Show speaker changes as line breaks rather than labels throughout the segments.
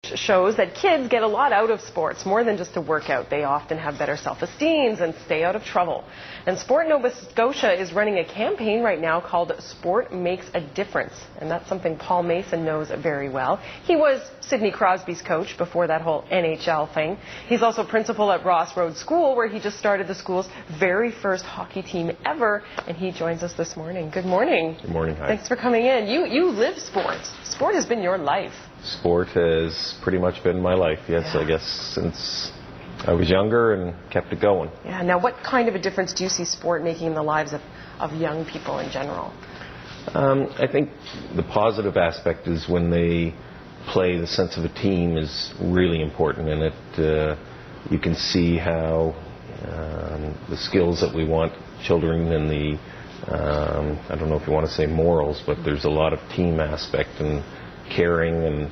Shows that kids get a lot out of sports, more than just a workout. They often have better self-esteem and stay out of trouble. And Sport Nova Scotia is running a campaign right now called Sport Makes a Difference. And that's something Paul Mason knows very well. He was Sidney Crosby's coach before that whole NHL thing. He's also principal at Ross Road School, where he just started the school's very first hockey team ever. And he joins us this morning. Good morning.
Good morning. Hi.
Thanks for coming in. You live sports. Sport has been your life.
Sport has pretty much been my life, yes,
Yeah.
I guess, since I was younger and kept it going.
Yeah. Now, what kind of a difference do you see sport making in the lives of young people in general?
I think the positive aspect is when they play, the sense of a team is really important, and you can see how the skills that we want children and the, I don't know if you want to say morals, but there's a lot of team aspect and caring, and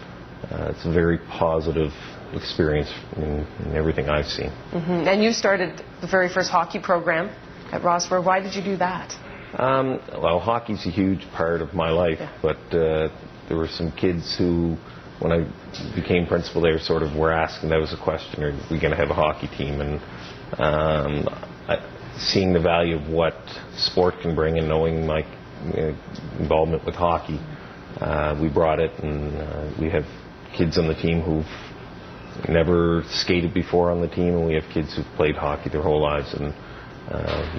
it's a very positive experience in everything I've seen.
Mm-hmm. And you started the very first hockey program at Ross Road. Why did you do that?
Well, hockey's a huge part of my life,
yeah.
but there were some kids who, when I became principal there, sort of were asking, that was a question, are we going to have a hockey team? And seeing the value of what sport can bring and knowing my involvement with hockey, we brought it, and we have kids on the team who've never skated before on the team, and we have kids who've played hockey their whole lives. And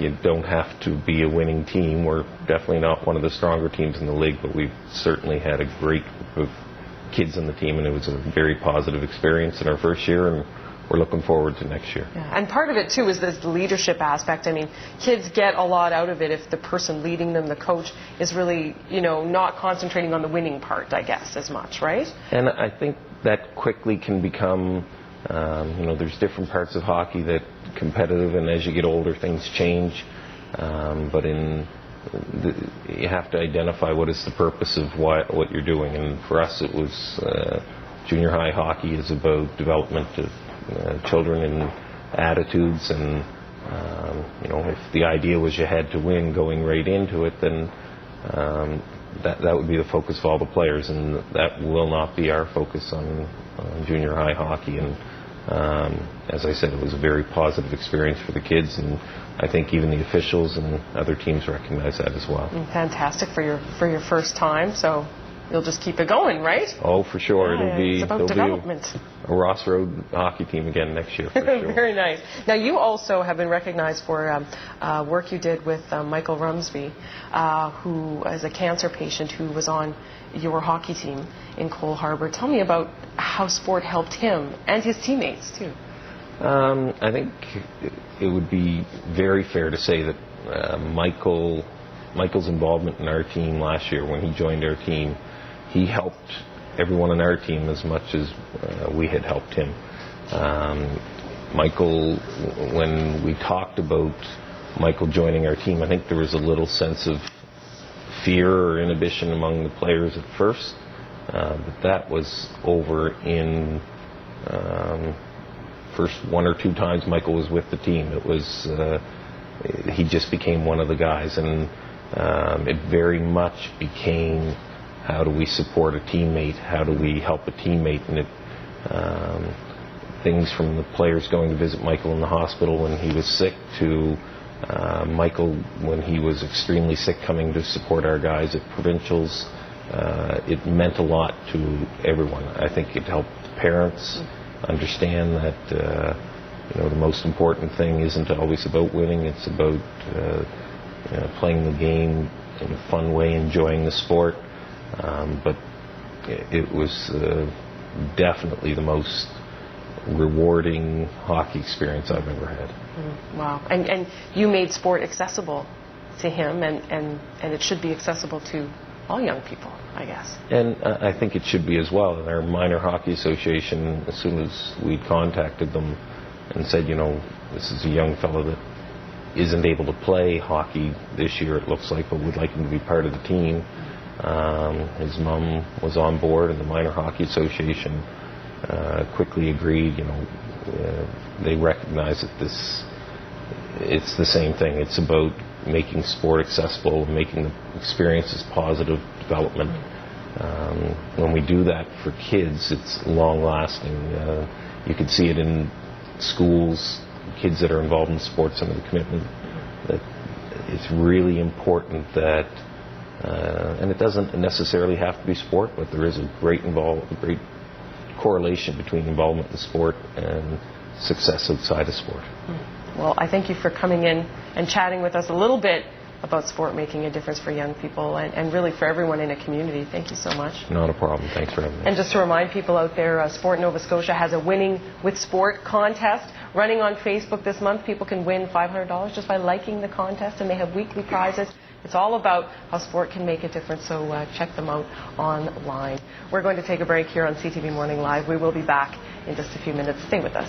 you don't have to be a winning team. We're definitely not one of the stronger teams in the league, but we've certainly had a great group of kids on the team, and it was a very positive experience in our first year, and we're looking forward to next year.
Yeah. And part of it, too, is this leadership aspect. I mean, kids get a lot out of it if the person leading them, the coach, is really, not concentrating on the winning part, I guess, as much, right?
And I think that quickly can become, there's different parts of hockey that competitive, and as you get older, things change. But you have to identify what is the purpose of what you're doing. And for us, it was junior high hockey is about development of children and attitudes, and if the idea was you had to win going right into it, then that would be the focus of all the players, and that will not be our focus on junior high hockey. And as I said, it was a very positive experience for the kids, and I think even the officials and other teams recognize that as well.
Fantastic for your first time, so you'll just keep it going, right?
Oh, for sure.
Yeah, it's about development.
A Ross Road hockey team again next year, for sure.
Very nice. Now, you also have been recognized for work you did with Michael Rumsby, who is a cancer patient who was on your hockey team in Cole Harbour. Tell me about how sport helped him and his teammates, too.
I think it would be very fair to say that Michael's involvement in our team last year, when he joined our team, he helped everyone on our team as much as we had helped him. Michael, when we talked about Michael joining our team, I think there was a little sense of fear or inhibition among the players at first, but that was over in first one or two times Michael was with the team. It was he just became one of the guys, and it very much became, how do we support a teammate? How do we help a teammate? And things from the players going to visit Michael in the hospital when he was sick, to Michael when he was extremely sick coming to support our guys at provincials. It meant a lot to everyone. I think it helped parents understand that the most important thing isn't always about winning. It's about playing the game in a fun way, enjoying the sport. But it was definitely the most rewarding hockey experience I've ever had.
Wow. And you made sport accessible to him, and it should be accessible to all young people, I guess.
And I think it should be as well. In our minor hockey association, as soon as we contacted them and said, this is a young fellow that isn't able to play hockey this year, it looks like, but we'd like him to be part of the team. His mom was on board, and the Minor Hockey Association quickly agreed. They recognize that it's the same thing. It's about making sport accessible, making the experiences positive development. when we do that for kids, it's long-lasting. You can see it in schools, kids that are involved in sports, some of the commitment that it's really important that, and it doesn't necessarily have to be sport, but there is a great correlation between involvement in sport and success outside of sport.
Well, I thank you for coming in and chatting with us a little bit about sport making a difference for young people and really for everyone in a community. Thank you so much.
Not a problem. Thanks for having me.
And just to remind people out there, Sport Nova Scotia has a Winning with Sport contest running on Facebook this month. People can win $500 just by liking the contest, and they have weekly prizes. It's all about how sport can make a difference, so check them out online. We're going to take a break here on CTV Morning Live. We will be back in just a few minutes. Stay with us.